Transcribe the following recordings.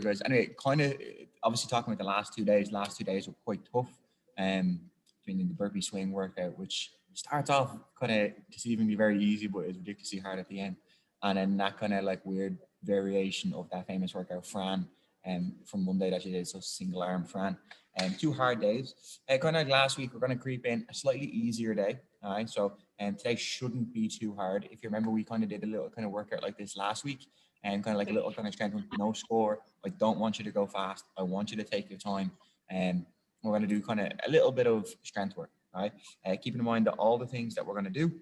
guys. Anyway, kind of obviously talking about the last 2 days. Last 2 days were quite tough. Doing the burpee swing workout, which starts off kind of deceivingly very easy, but is ridiculously hard at the end. And then that kind of like weird variation of that famous workout, Fran, from Monday that you did, so single arm Fran. 2 hard days. Kind of like last week, we're going to creep in a slightly easier day. All right, so today shouldn't be too hard. If you remember, we kind of did a little kind of workout like this last week, and kind of like a little kind of strength, no score. I don't want you to go fast. I want you to take your time. And we're going to do kind of a little bit of strength work. All right, keeping in mind that all the things that we're going to do,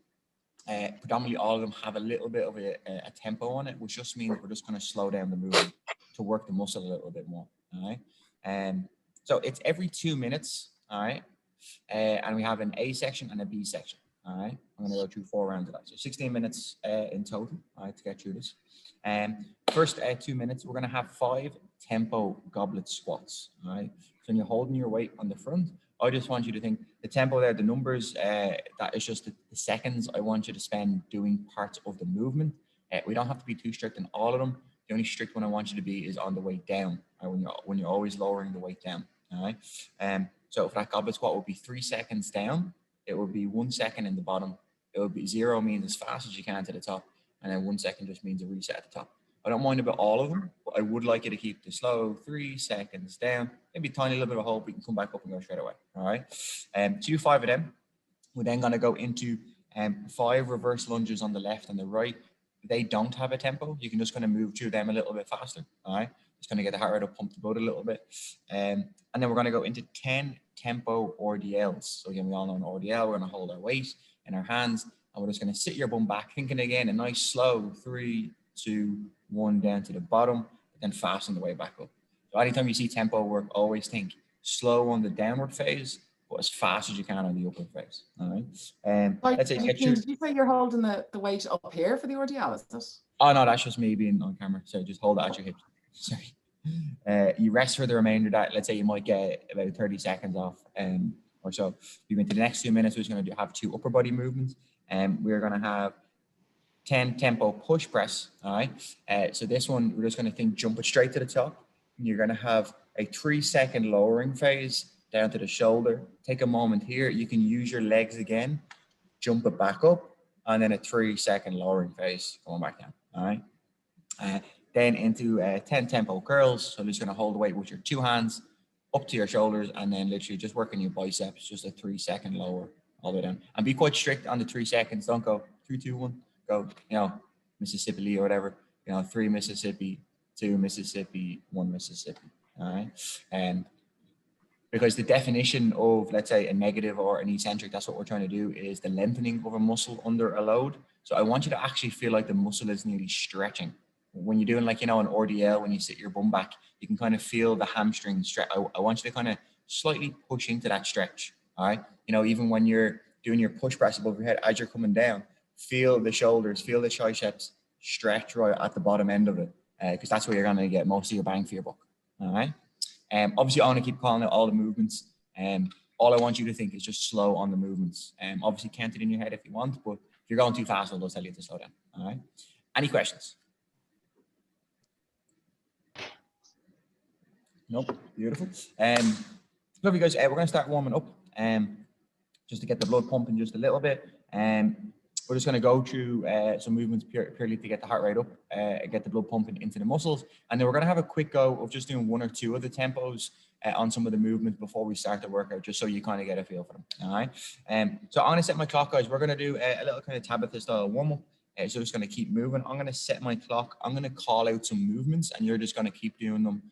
predominantly all of them have a little bit of a tempo on it, which just means we're just going to slow down the movement to work the muscle a little bit more. All right, so it's every 2 minutes. All right, and we have an A section and a B section. All right, I'm going to go through 4 rounds of that, so 16 minutes in total. All right, to get through this. First 2 minutes, we're going to have 5 tempo goblet squats. All right, so when you're holding your weight on the front, I just want you to think the tempo there, the numbers, that is just the seconds I want you to spend doing parts of the movement. We don't have to be too strict in all of them. The only strict one I want you to be is on the weight down, right? When you're always lowering the weight down. All right. So for that goblet squat, it would be 3 seconds down. It would be 1 second in the bottom. It would be 0 means as fast as you can to the top, and then 1 second just means a reset at the top. I don't mind about all of them, but I would like you to keep the slow 3 seconds down, maybe a tiny little bit of a hold, we can come back up and go straight away. All right. Do 5 of them. We're then going to go into 5 reverse lunges on the left and the right. They don't have a tempo. You can just kind of move through them a little bit faster. All right. Just going to get the heart rate up, pump the blood a little bit. And then we're going to go into 10 tempo RDLs. So again, we all know an RDL. We're going to hold our weight in our hands, and we're just going to sit your bum back, thinking again, a nice slow 3, 2, 1 down to the bottom, then fasten the way back up. So anytime you see tempo work, always think slow on the downward phase, but as fast as you can on the upward phase. All right. Let's say did you say you're holding the weight up here for the RDL? Is this? Oh no, that's just me being on camera. So just hold it at your hips. Sorry. You rest for the remainder of that. Let's say you might get about 30 seconds off, or so. We went to the next 2 minutes. We're going to have 2 upper body movements, and we're going to have 10 tempo push press. All right. So this one, we're just going to think jump it straight to the top. You're going to have a 3-second lowering phase down to the shoulder. Take a moment here. You can use your legs again, jump it back up, and then a 3-second lowering phase going back down. All right. Then into 10 tempo curls. So just going to hold the weight with your 2 hands up to your shoulders, and then literally just working your biceps, just a 3-second lower all the way down. And be quite strict on the 3 seconds. Don't go 3, 2, 1. Go, Mississippi or whatever. 3 Mississippi, 2 Mississippi, 1 Mississippi. All right. And because the definition of, let's say, a negative or an eccentric, that's what we're trying to do, is the lengthening of a muscle under a load. So I want you to actually feel like the muscle is nearly stretching. When you're doing like, an RDL, when you sit your bum back, you can kind of feel the hamstring stretch. I want you to kind of slightly push into that stretch. All right. Even when you're doing your push press above your head, as you're coming down, feel the shoulders, feel the triceps stretch right at the bottom end of it, because that's where you're going to get most of your bang for your buck. All right. Obviously, I want to keep calling out all the movements. All I want you to think is just slow on the movements. Obviously, count it in your head if you want, but if you're going too fast, I'll just tell you to slow down. All right. Any questions? Nope. Beautiful. Lovely, guys. We're going to start warming up just to get the blood pumping just a little bit. We're just going to go through some movements purely to get the heart rate up, get the blood pumping into the muscles. And then we're going to have a quick go of just doing 1 or 2 of the tempos on some of the movements before we start the workout, just so you kind of get a feel for them. All right. So I'm going to set my clock, guys. We're going to do a little kind of Tabitha style warm up. So just going to keep moving. I'm going to set my clock. I'm going to call out some movements, and you're just going to keep doing them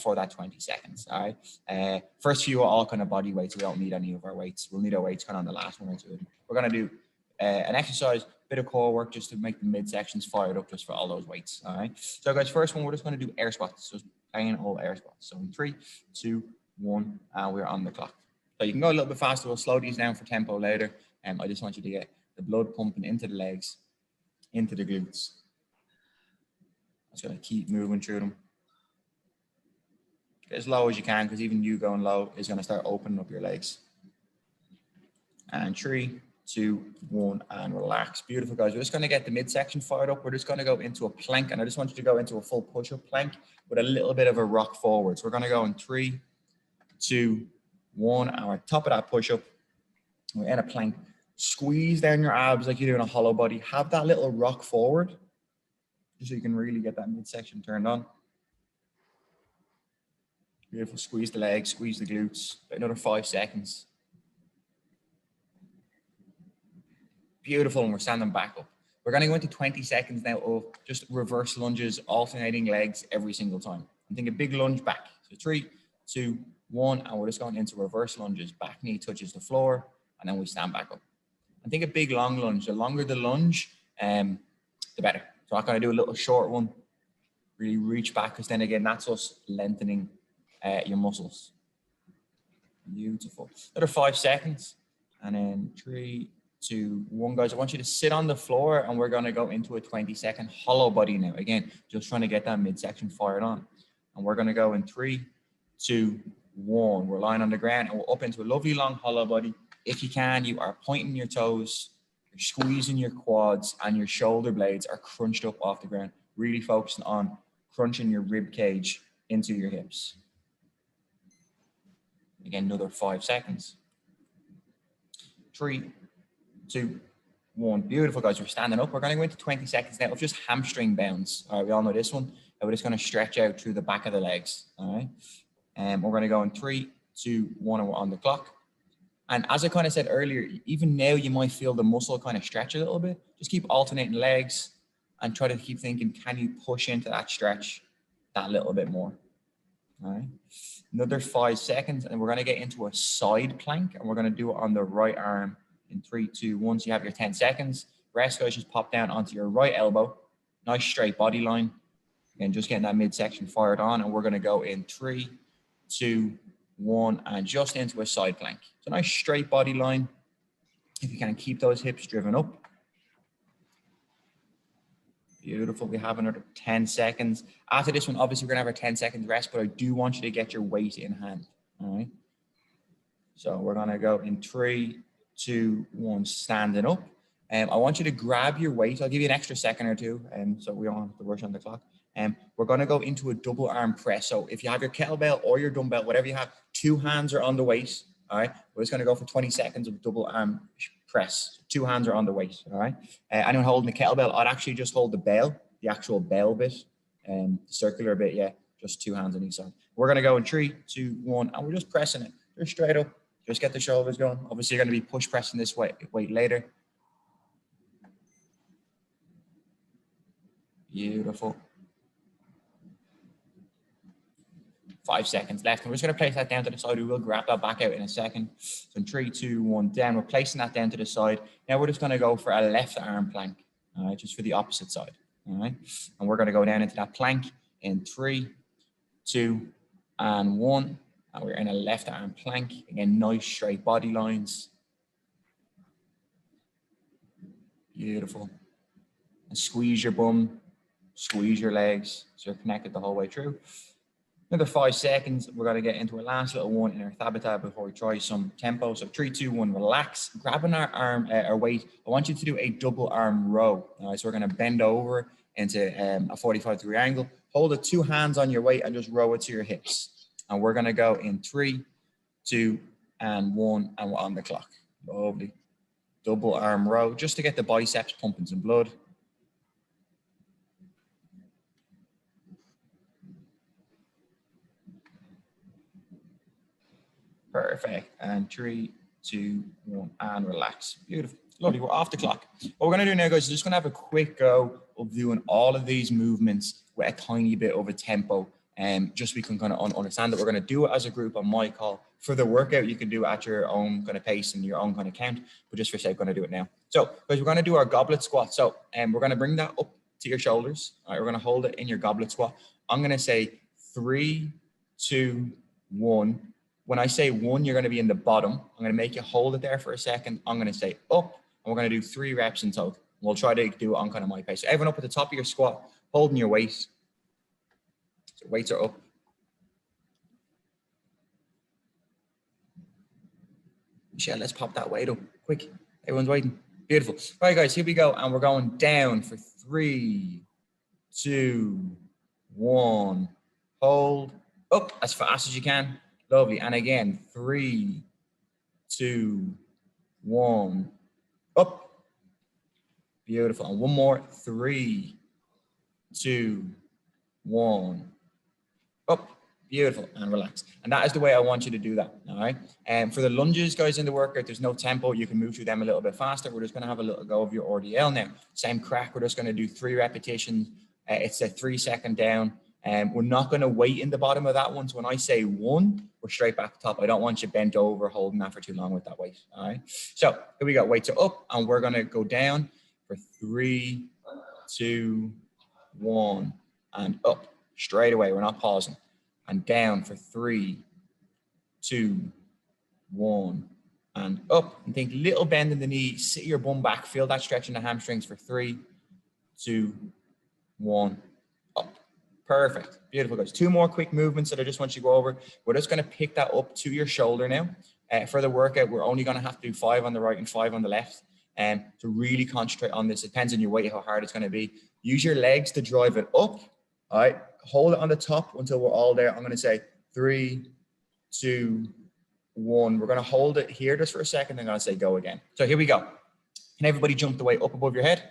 for that 20 seconds. All right. First few are all kind of body weights. We don't need any of our weights. We'll need our weights kind of on the last 1 or 2. We're going to do an exercise, bit of core work just to make the midsections fired up just for all those weights. All right. So guys, first one, we're just going to do air squats. So plain old air squats. So in 3, 2, 1, and we're on the clock. So you can go a little bit faster. We'll slow these down for tempo later. I just want you to get the blood pumping into the legs, into the glutes. I'm just going to keep moving through them. Get as low as you can, because even you going low is going to start opening up your legs. And 3, 2, 1, and relax. Beautiful, guys. We're just going to get the midsection fired up. We're just going to go into a plank, and I just want you to go into a full push-up plank with a little bit of a rock forward. So we're going to go in 3, 2, 1, and we're top of that push-up. We're in a plank. Squeeze down your abs like you're doing a hollow body. Have that little rock forward, just so you can really get that midsection turned on. Beautiful. Squeeze the legs, squeeze the glutes. Another 5 seconds. Beautiful, and we're standing back up. We're going to go into 20 seconds now of just reverse lunges, alternating legs every single time. And think a big lunge back. So 3, 2, 1, and we're just going into reverse lunges. Back knee touches the floor, and then we stand back up. And think a big long lunge. The longer the lunge, the better. So I'm going to do a little short one. Really reach back, because then again, that's us lengthening your muscles. Beautiful. Another 5 seconds, and then 3, 2, 1, guys. I want you to sit on the floor, and we're going to go into a 20-second hollow body now. Again, just trying to get that midsection fired on. And we're going to go in 3, 2, 1. We're lying on the ground, and we're up into a lovely long hollow body. If you can, you are pointing your toes, you're squeezing your quads, and your shoulder blades are crunched up off the ground. Really focusing on crunching your rib cage into your hips. Again, another 5 seconds. 3, 2, 1. Beautiful, guys. We're standing up. We're going to go into 20 seconds now of just hamstring bounds. All right, we all know this one. And we're just going to stretch out through the back of the legs. All right. And we're going to go in 3, 2, 1, and we're on the clock. And as I kind of said earlier, even now you might feel the muscle kind of stretch a little bit. Just keep alternating legs and try to keep thinking, can you push into that stretch that little bit more? All right. Another 5 seconds, and we're going to get into a side plank, and we're going to do it on the right arm in 3, 2, 1. So you have your 10 seconds. Rest, guys, just pop down onto your right elbow. Nice straight body line. And just getting that midsection fired on. And we're going to go in 3, 2, 1, and just into a side plank. So nice straight body line. If you can keep those hips driven up. Beautiful. We have another 10 seconds. After this one, obviously, we're going to have our 10 seconds rest, but I do want you to get your weight in hand. All right. So we're going to go in 3, 2, 1, standing up. I want you to grab your weight. I'll give you an extra second or two, so we don't have to rush on the clock. We're going to go into a double arm press. So if you have your kettlebell or your dumbbell, whatever you have, 2 hands are on the weight. All right. We're just going to go for 20 seconds of double arm press. 2 hands are on the weight. All right. Anyone holding the kettlebell, I'd actually just hold the bell, the actual bell bit, the circular bit. Yeah. Just 2 hands on each side. We're going to go in 3, 2, 1, and we're just pressing it. Just straight up. Just get the shoulders going. Obviously, you're going to be push pressing this weight later. Beautiful. 5 seconds left. And we're just going to place that down to the side. We will grab that back out in a second. So in 3, 2, 1, down. We're placing that down to the side. Now we're just going to go for a left arm plank. All right, just for the opposite side. All right. And we're going to go down into that plank in 3, 2, and 1. And we're in a left arm plank. Again, nice straight body lines. Beautiful. And squeeze your bum, squeeze your legs, so you're connected the whole way through. Another 5 seconds. We're going to get into a last little one in our Thabata before we try some tempo. So 3, 2, 1, relax. Grabbing our arm, our weight. I want you to do a double arm row. All right, so we're going to bend over into a 45-degree angle. Hold it 2 hands on your weight and just row it to your hips. And we're going to go in 3, 2, and 1, and we're on the clock. Lovely. Double arm row, just to get the biceps pumping some blood. Perfect. And 3, 2, 1, and relax. Beautiful. Lovely. We're off the clock. What we're going to do now, guys, is just going to have a quick go of doing all of these movements with a tiny bit of a tempo. Just so we can kind of understand that we're going to do it as a group on my call. For the workout, you can do it at your own kind of pace and your own kind of count, but just for sake, we're going to do it now. So, guys, we're going to do our goblet squat. So, we're going to bring that up to your shoulders. All right, we're going to hold it in your goblet squat. I'm going to say 3, 2, 1. When I say 1, you're going to be in the bottom. I'm going to make you hold it there for a second. I'm going to say up, and we're going to do 3 reps in total. We'll try to do it on kind of my pace. So everyone up at the top of your squat, holding your weight. So weights are up. Michelle, let's pop that weight up quick. Everyone's waiting. Beautiful. Right, guys, here we go. And we're going down for 3, 2, 1. Hold. Up as fast as you can. Lovely. And again, 3, 2, 1. Up. Beautiful. And one more. 3, 2, 1. Up. Beautiful. And relax. And that is the way I want you to do that. All right. And for the lunges, guys, in the workout, there's no tempo. You can move through them a little bit faster. We're just going to have a little go of your RDL now. Same crack. We're just going to do 3 repetitions. It's a 3-second down. And we're not going to wait in the bottom of that one. So when I say 1, we're straight back top. I don't want you bent over holding that for too long with that weight. All right. So here we go. Weights are up, and we're going to go down for 3, 2, 1, and up straight away. We're not pausing. And down for 3, 2, 1, and up. And think little bend in the knee. Sit your bum back. Feel that stretch in the hamstrings for 3, 2, 1, up. Perfect. Beautiful, guys. 2 more quick movements that I just want you to go over. We're just going to pick that up to your shoulder now. For the workout, we're only going to have to do 5 on the right and 5 on the left. And to really concentrate on this, it depends on your weight, how hard it's going to be. Use your legs to drive it up. All right. Hold it on the top until we're all there. I'm going to say 3, 2, 1. We're going to hold it here just for a second. I'm going to say go again. So here we go. Can everybody jump the weight up above your head?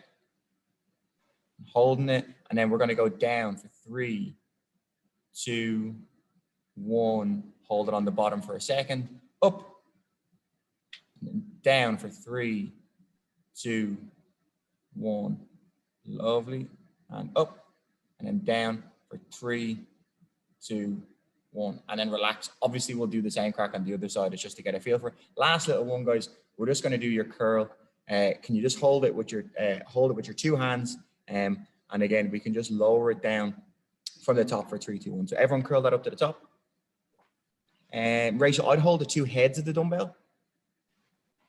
Holding it. And then we're going to go down for 3, 2, 1. Hold it on the bottom for a second. Up. And then down for 3, 2, 1. Lovely. And up. And then down for 3, 2, 1. And then relax. Obviously, we'll do the same crack on the other side. It's just to get a feel for it. Last little one, guys. We're just going to do your curl. Can you just hold it with your 2 hands? And again, we can just lower it down from the top for 3, 2, 1. So everyone curl that up to the top. And Rachel, I'd hold the 2 heads of the dumbbell.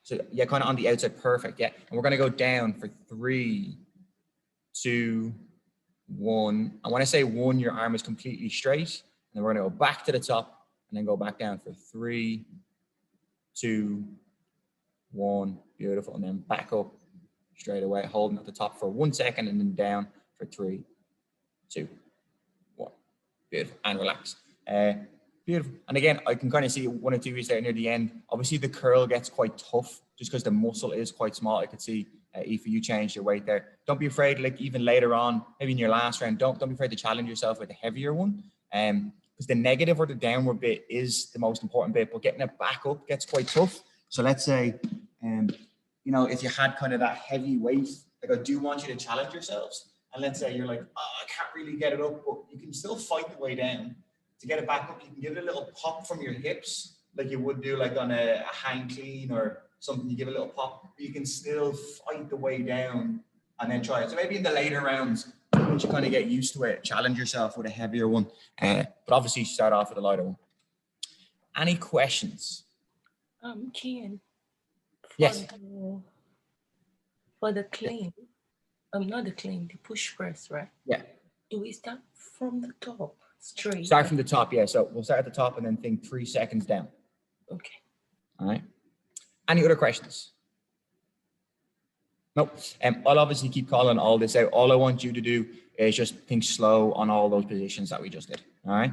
So yeah, kind of on the outside. Perfect. Yeah. And we're going to go down for 3, 2, 1. And when I say 1, your arm is completely straight. And then we're going to go back to the top and then go back down for 3, 2, 1. Beautiful. And then back up straight away, holding at the top for 1 second and then down for 3, 2, 1. Beautiful. And relax. Beautiful. And again, I can kind of see 1 or 2 weeks there near the end. Obviously, the curl gets quite tough just because the muscle is quite small. I could see Aoife, you changed your weight there. Don't be afraid, like even later on, maybe in your last round, don't be afraid to challenge yourself with a heavier one. Because the negative or the downward bit is the most important bit, but getting it back up gets quite tough. So let's say, you know, if you had kind of that heavy weight, like I do want you to challenge yourselves. And let's say you're like, oh, I can't really get it up, but you can still fight the way down. To get it back up, you can give it a little pop from your hips, like you would do like on a hang clean or something. You give a little pop, but you can still fight the way down and then try it. So maybe in the later rounds, once you kind of get used to it, challenge yourself with a heavier one. But obviously start off with a lighter one. Any questions? Kian. Yes. For the clean, not the clean, the push press, right? Yeah. Do we start from the top straight? Start from the top, yeah. So we'll start at the top and then think 3 seconds down. Okay. All right. Any other questions? Nope. I'll obviously keep calling all this out. All I want you to do is just think slow on all those positions that we just did. All right.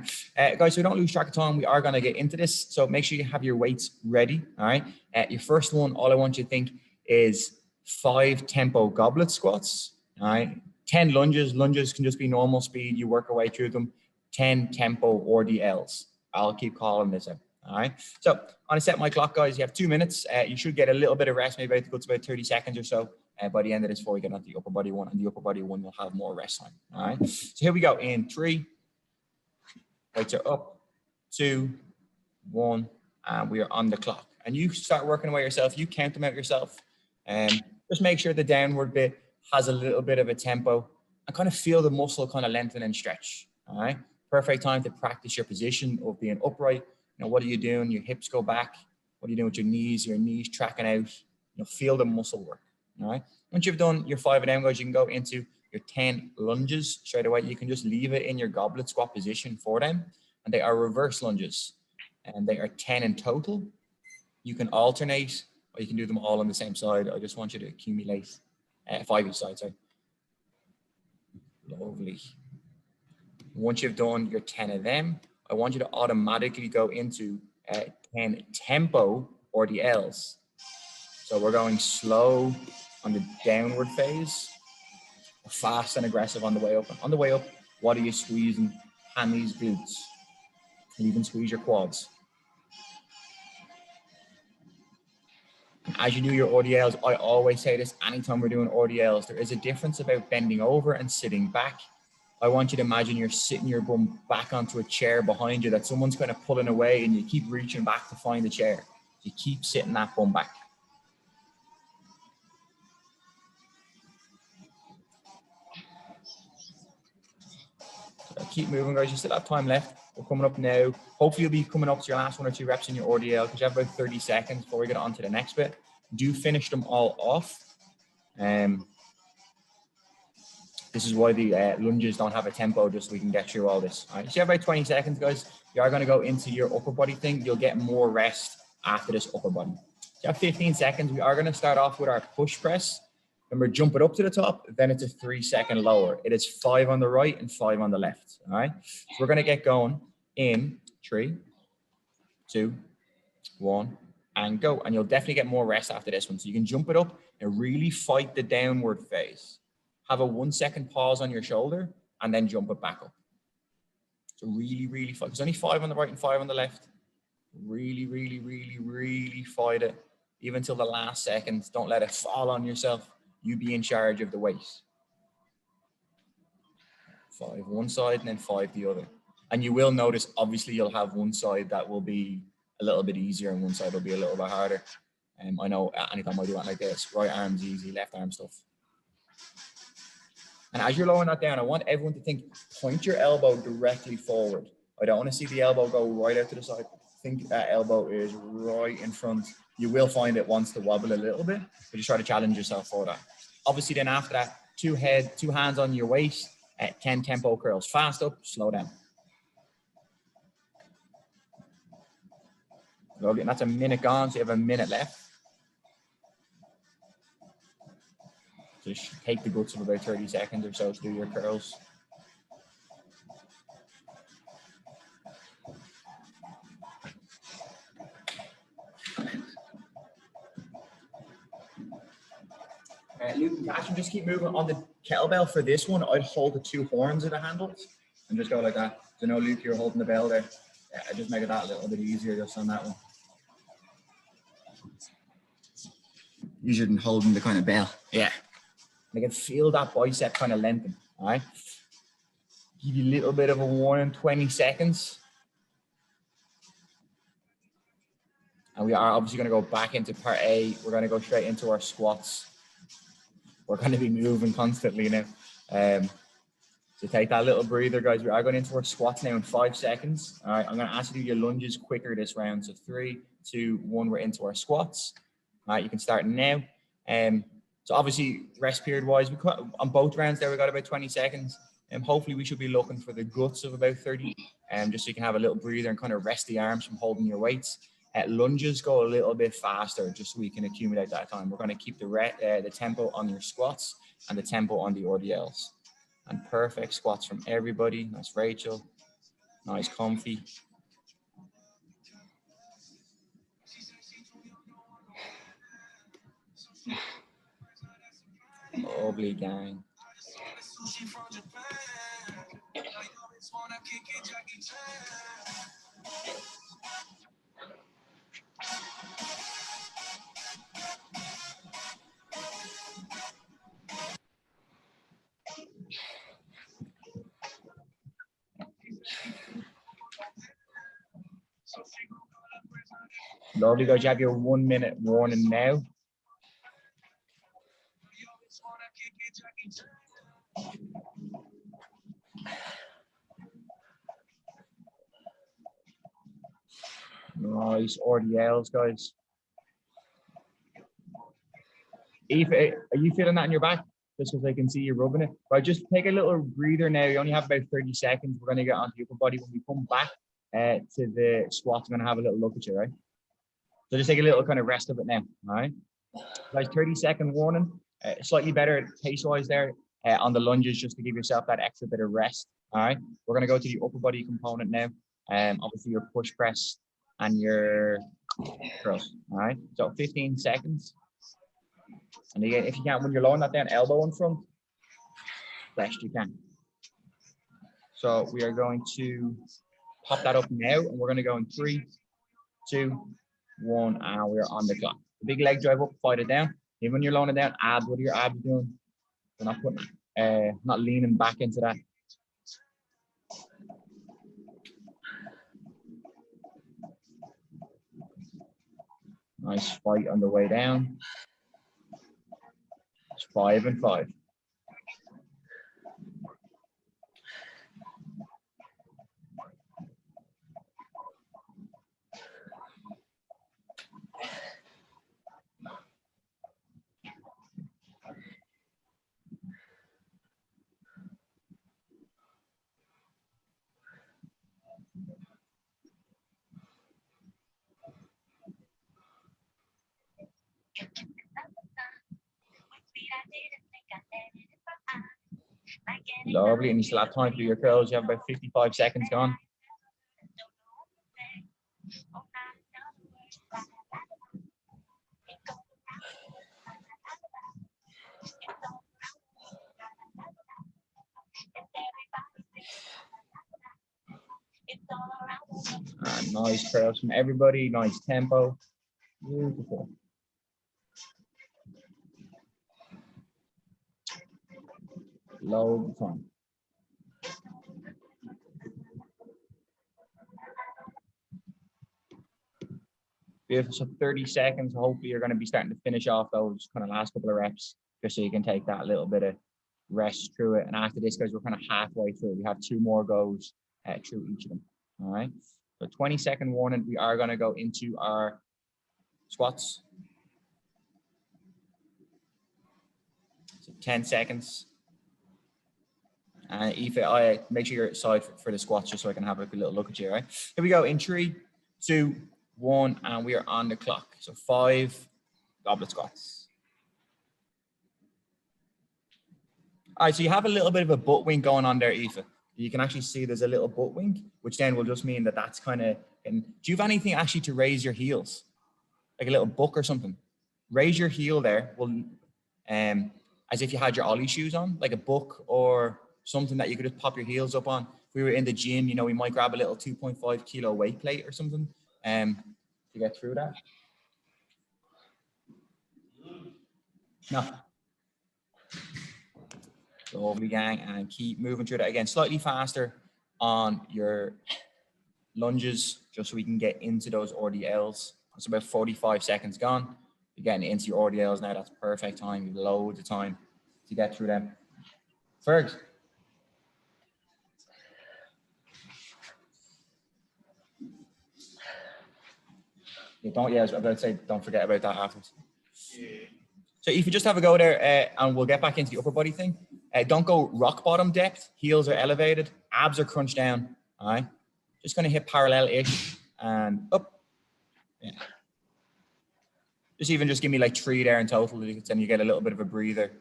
Guys, so don't lose track of time. We are going to get into this. So make sure you have your weights ready. All right. Your first one, all I want you to think is 5 tempo goblet squats. All right. 10 lunges. Lunges can just be normal speed. You work your way through them. 10 tempo RDLs. I'll keep calling this out. All right. So I'm going to set my clock, guys. You have 2 minutes. You should get a little bit of rest, maybe about 30 seconds or so. By the end of this, before we get on the upper body one, and the upper body one, you'll have more rest time. All right. So here we go. In 3, weights are up, 2, 1, and we are on the clock. And you start working away yourself. You count them out yourself, and just make sure the downward bit has a little bit of a tempo, and kind of feel the muscle kind of lengthen and stretch. All right. Perfect time to practice your position of being upright. You know, what are you doing? Your hips go back. What are you doing with your knees tracking out? You know, feel the muscle work. All right. Once you've done your 5 of them, guys, you can go into your 10 lunges straight away. You can just leave it in your goblet squat position for them. And they are reverse lunges. And they are 10 in total. You can alternate or you can do them all on the same side. I just want you to accumulate 5 each side, sorry. Lovely. Once you've done your 10 of them, I want you to automatically go into 10 tempo RDLs. So we're going slow on the downward phase, fast and aggressive on the way up. On the way up, what are you squeezing? Hammies, glutes. And even squeeze your quads. And as you do your RDLs, I always say this anytime we're doing RDLs, there is a difference about bending over and sitting back. I want you to imagine you're sitting your bum back onto a chair behind you that someone's kind of pulling away and you keep reaching back to find the chair. You keep sitting that bum back. So keep moving, guys. You still have time left. We're coming up now. Hopefully you'll be coming up to your last 1 or 2 reps in your RDL because you have about 30 seconds before we get on to the next bit. Do finish them all off. This is why the lunges don't have a tempo, just so we can get through all this. All right, so you have about 20 seconds, guys. You are going to go into your upper body thing. You'll get more rest after this upper body. So you have 15 seconds. We are going to start off with our push press. Remember, jump it up to the top, then it's a 3-second lower. It is 5 on the right and 5 on the left. All right, so we're going to get going in 3, 2, 1, and go. And you'll definitely get more rest after this one. So you can jump it up and really fight the downward phase. Have a 1-second pause on your shoulder and then jump it back up. So really, really fight. There's only 5 on the right and 5 on the left. Really, really, really, really fight it. Even till the last seconds. Don't let it fall on yourself. You be in charge of the weight. 5 one side and then 5 the other. And you will notice, obviously, you'll have one side that will be a little bit easier and one side will be a little bit harder. I know anytime I do it like this, right arm's easy, left arm stuff. And as you're lowering that down, I want everyone to think, point your elbow directly forward. I don't want to see the elbow go right out to the side. Think that elbow is right in front. You will find it wants to wobble a little bit, but just try to challenge yourself for that. Obviously, then after that, 2 hands on your waist at 10 tempo curls. Fast up, slow down. Lovely, and that's a minute gone, so you have a minute left. Just take the guts of about 30 seconds or so to do your curls. Luke and Catherine, just keep moving on the kettlebell. For this one, I'd hold the 2 horns of the handles and just go like that. So no, Luke, you're holding the bell there. Yeah, I just make it that a little bit easier just on that one. Easier than holding the kind of bell. Yeah. I can feel that bicep kind of lengthen. All right. Give you a little bit of a warning, 20 seconds. And we are obviously going to go back into part A. We're going to go straight into our squats. We're going to be moving constantly now. So take that little breather, guys. We are going into our squats now in 5 seconds. All right. I'm going to ask you to do your lunges quicker this round. So 3, 2, 1, we're into our squats. All right. You can start now. So obviously, rest period wise, on both rounds there, we got about 20 seconds. And hopefully we should be looking for the guts of about 30, just so you can have a little breather and kind of rest the arms from holding your weights. Lunges go a little bit faster, just so we can accumulate that time. We're going to keep the tempo on your squats and the tempo on the RDLs. And perfect squats from everybody. Nice, Rachel. Nice, comfy. Lovely, gang. Lovely, guys. You have your 1 minute warning now. Nice RDLs, guys. Eve, are you feeling that in your back? Just because I can see you rubbing it. But just take a little breather now. You only have about 30 seconds. We're going to get onto your upper body. When we come back to the squats, I'm going to have a little look at you, right? So just take a little kind of rest of it now. All right. Guys, 30-second warning. Slightly better pace-wise there on the lunges, just to give yourself that extra bit of rest. All right. We're going to go to the upper body component now. Obviously your push press and your curls. All right. So 15 seconds. And again, if you can, when you're lowering that down, elbow in front, best you can. So we are going to pop that up now, and we're going to go in 3, 2, 1, and we're on the clock. The big leg drive up, fight it down. Even when you're lowering it down, abs, what are your abs doing? We're not putting, not leaning back into that. Nice fight on the way down. It's 5 and 5. Lovely, and you still have time to do your curls. You have about 55 seconds gone. Nice curls from everybody, nice tempo. Beautiful. Load the time. Beautiful. So 30 seconds. Hopefully you're going to be starting to finish off those kind of last couple of reps, just so you can take that little bit of rest through it. And after this, guys, we're kind of halfway through. We have 2 more goes through each of them. All right. So 20-second warning. We are going to go into our squats. So 10 seconds. And Aoife, I make sure you're aside for the squats, just so I can have a little look at you. Right. Here we go. In 3, 2, 1, and we are on the clock. So 5 goblet squats. All right, so you have a little bit of a butt wink going on there, Aoife. You can actually see there's a little butt wink, which then will just mean that that's kind of. Do you have anything actually to raise your heels, like a little book or something? Raise your heel there. Well, as if you had your Ollie shoes on, like a book or something that you could just pop your heels up on. If we were in the gym, you know, we might grab a little 2.5 kilo weight plate or something to get through that. No. Lovely, gang, and keep moving through that again, slightly faster on your lunges, just so we can get into those RDLs. It's about 45 seconds gone. You're getting into your RDLs now. That's perfect time. You've loads of time to get through them. Ferg. I was about to say, don't forget about that afterwards. So if you just have a go there, and we'll get back into the upper body thing. Don't go rock bottom depth. Heels are elevated. Abs are crunched down. All right. Just going to hit parallel-ish and up. Yeah. Just give me like 3 there in total. Then you get a little bit of a breather.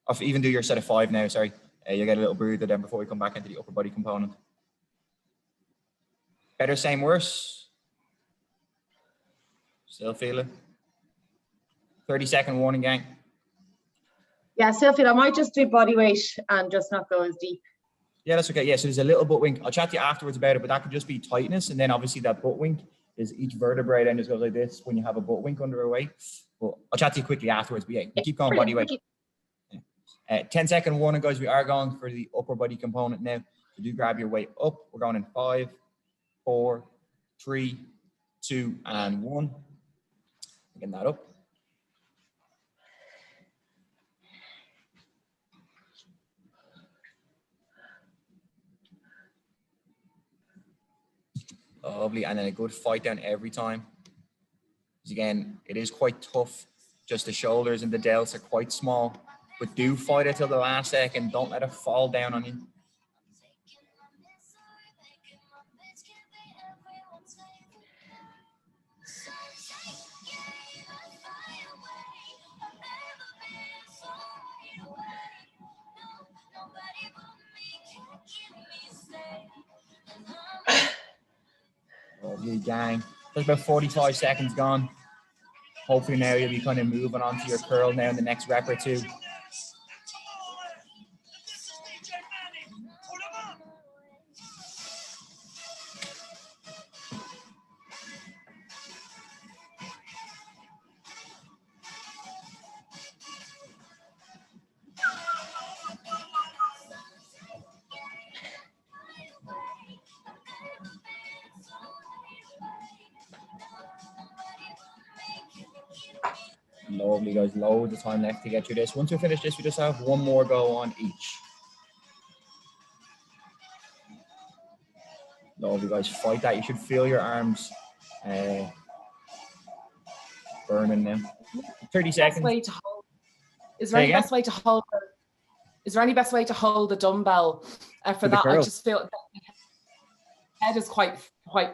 Or even do your set of 5 now, sorry. You get a little breather then before we come back into the upper body component. Better, same, worse? Still feel it? 30-second warning, gang. Yeah, still feel I might just do body weight and just not go as deep. Yeah, that's okay. Yeah, so there's a little butt wink. I'll chat to you afterwards about it, but that could just be tightness. And then obviously that butt wink is each vertebrae then just goes like this when you have a butt wink under a weight. But I'll chat to you quickly afterwards. But yeah, keep going body weight. Yeah. 10-second warning, guys. We are going for the upper body component now. So do grab your weight up. We're going in 5, 4, 3, 2, and 1. Getting that up. Lovely, and then a good fight down every time. Because again, it is quite tough. Just the shoulders and the delts are quite small, but do fight it till the last second. Don't let it fall down on you. Lovely, gang. There's about 45 seconds gone. Hopefully now you'll be kind of moving on to your curl now in the next rep or two. Lovely, guys. Loads of time left to get through this. Once we finish this, we just have one more go on each. Lovely, guys. Fight that. You should feel your arms burning now. 30 seconds. Way to hold. Is there any best way to hold? Is there any best way to hold the dumbbell for that? I just feel that my head is quite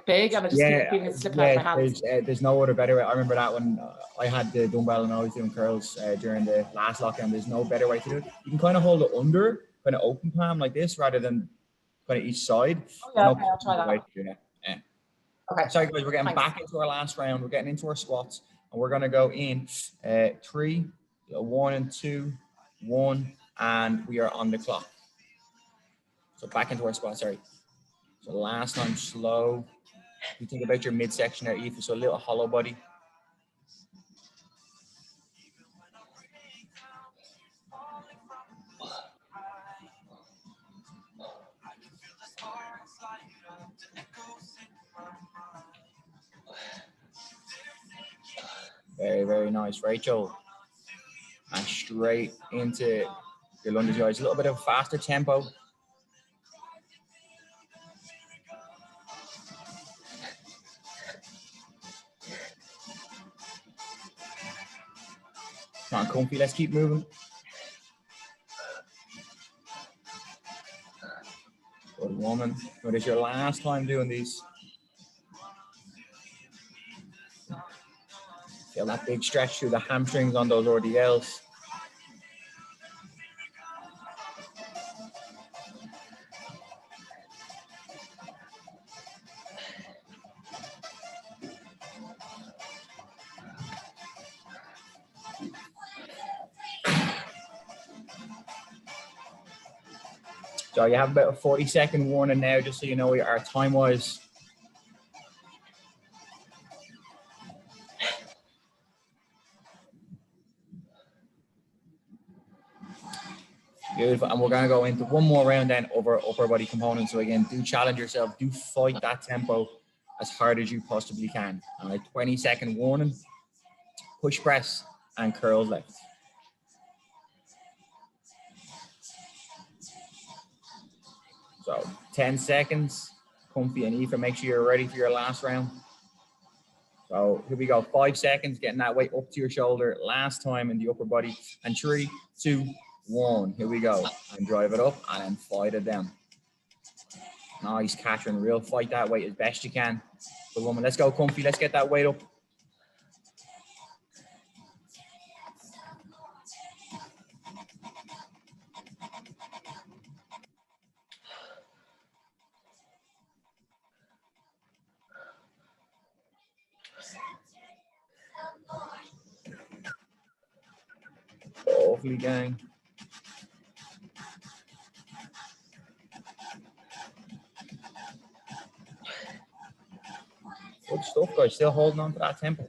big, and I just keep feeling it slipping out of my hands. There's no other better way. I remember that when I had the dumbbell and I was doing curls during the last lockdown. There's no better way to do it. You can kind of hold it under, kind of open palm like this, rather than kind of each side. Oh, yeah, okay, I'll try that. Yeah. Okay. Sorry, guys, we're getting back into our last round. We're getting into our squats, and we're going to go in 3, 1 and 2, 1, and we are on the clock. So back into our squat, sorry. So last time, slow. You think about your midsection there, Aoife, so a little hollow body. Very, very nice, Rachel. And straight into your lunges, guys. A little bit of a faster tempo. Come on, comfy, let's keep moving. Good woman. What is your last time doing these? Feel that big stretch through the hamstrings on those RDLs. So you have about a 40-second warning now, just so you know where our time was. Beautiful. And we're going to go into one more round then over upper body components. So again, do challenge yourself. Do fight that tempo as hard as you possibly can. All right, 20-second warning. Push press and curls left. So 10 seconds. Comfy and Aoife, make sure you're ready for your last round. So here we go. 5 seconds, getting that weight up to your shoulder. Last time in the upper body. And 3, 2, 1. Here we go. And drive it up and then fight it down. Nice, Catherine. Real fight that weight as best you can. Good woman. Let's go, Comfy. Let's get that weight up. Lovely, gang. Good stuff, guys. Still holding on to that tempo.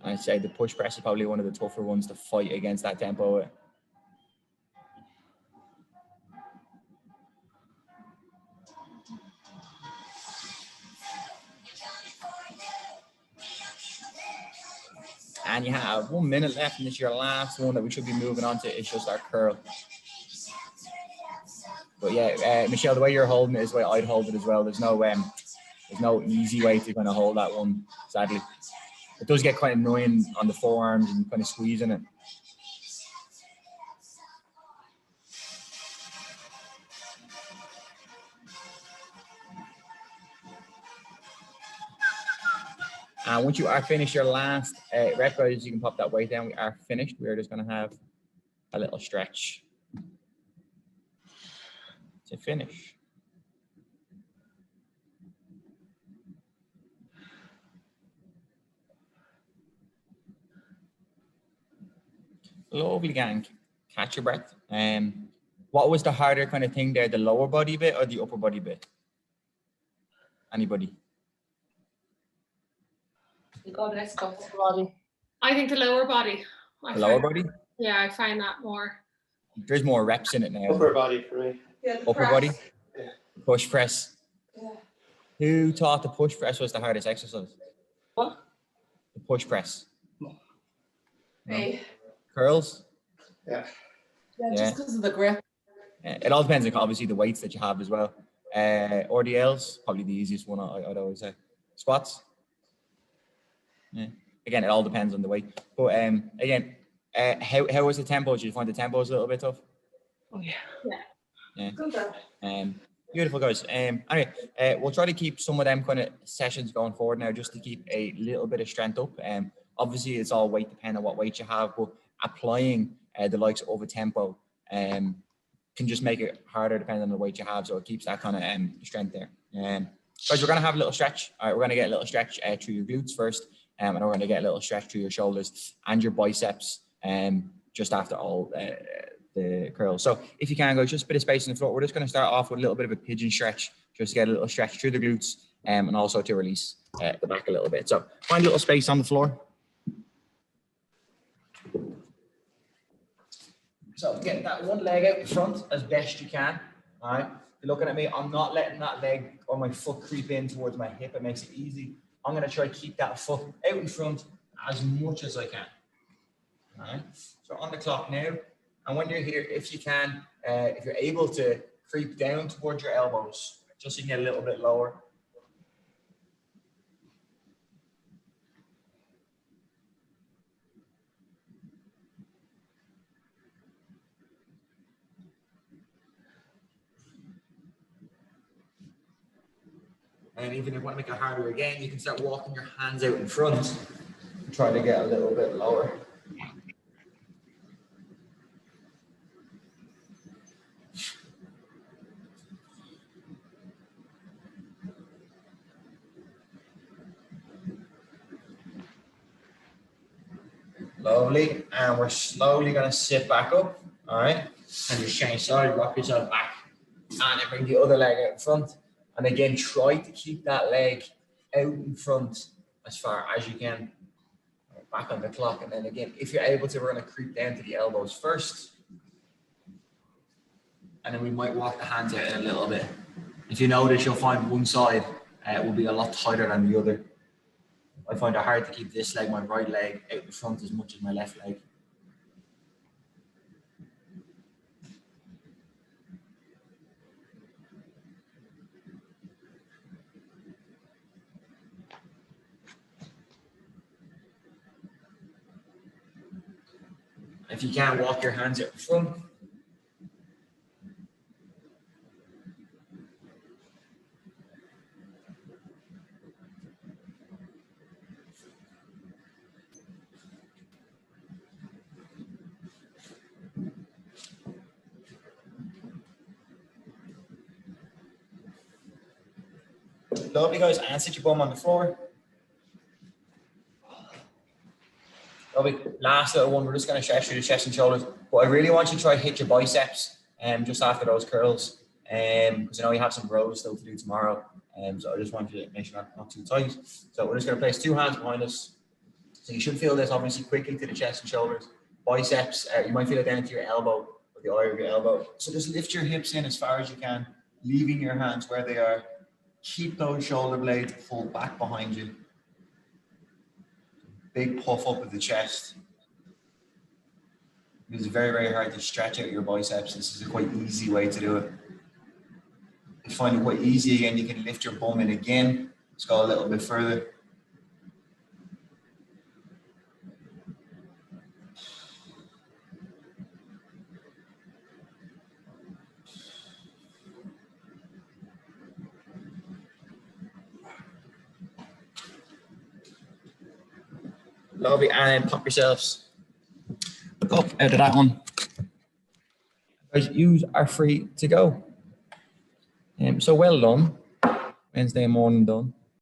I'd say the push press is probably one of the tougher ones to fight against that tempo. And you have 1 minute left, and this is your last one that we should be moving on to. It's just our curl. But yeah, Michelle, the way you're holding it is the way I'd hold it as well. There's no easy way to kind of hold that one, sadly. It does get quite annoying on the forearms and kind of squeezing it. And once you are finished your last rep, guys, you can pop that weight down. We are finished. We are just going to have a little stretch. to finish. Lovely, gang. Catch your breath. What was the harder kind of thing there, the lower body bit or the upper body bit? Anybody? Let's go. I think the lower body. The lower body? Yeah, I find that more. There's more reps in it now. Upper body for me. Yeah, Upper body? Yeah. Push press. Yeah. Who thought the push press was the hardest exercise? What? The push press. No. Hey. Curls? Yeah. Yeah, just because of the grip. It all depends on obviously the weights that you have as well. RDLs, probably the easiest one I'd always say. Squats? Yeah. Again, it all depends on the weight. But again, how was the tempo? Did you find the tempo was a little bit tough? Oh, yeah. Yeah. Good. Beautiful, guys. Anyway, we'll try to keep some of them kind of sessions going forward now, just to keep a little bit of strength up. Obviously, it's all weight depending on what weight you have, but applying the likes of a tempo can just make it harder depending on the weight you have. So it keeps that kind of strength there. Guys, we're going to have a little stretch. All right, we're going to get a little stretch through your glutes first, and we're going to get a little stretch through your shoulders and your biceps just after all the curls. So if you can, guys, just a bit of space in the floor. We're just going to start off with a little bit of a pigeon stretch, just to get a little stretch through the glutes and also to release the back a little bit. So find a little space on the floor. So get that one leg out in front as best you can. All right. You're looking at me. I'm not letting that leg or my foot creep in towards my hip. It makes it easy. I'm going to try to keep that foot out in front as much as I can. All right. So on the clock now. And when you're here, if you can, if you're able to creep down towards your elbows, just so you can get a little bit lower. And even if you want to make it harder again, you can start walking your hands out in front and try to get a little bit lower. Lovely. And we're slowly going to sit back up. All right. And just change side, rock yourself back. And then bring the other leg out in front. And again, try to keep that leg out in front as far as you can. Back on the clock. And then again, if you're able to, we're going to creep down to the elbows first. And then we might walk the hands out in a little bit. If you notice, you'll find one side will be a lot tighter than the other. I find it hard to keep this leg, my right leg, out in front as much as my left leg. If you can, walk your hands out in front. Lovely, guys, and sit your bum on the floor. Lovely. Last little one, we're just going to stretch through the chest and shoulders. But I really want you to try to hit your biceps just after those curls. Because I know you have some rows still to do tomorrow. So I just want you to make sure not too tight. So we're just going to place 2 hands behind us. So you should feel this obviously quickly to the chest and shoulders. Biceps, you might feel it down to your elbow, or the eye of your elbow. So just lift your hips in as far as you can, leaving your hands where they are. Keep those shoulder blades pulled back behind you. Big puff up of the chest. It's very, very hard to stretch out your biceps. This is a quite easy way to do it. If you find it quite easy again, you can lift your bum in again. Let's go a little bit further. Lovely, and then pop yourselves up out of that one. Guys, you are free to go. So well done. Wednesday morning done.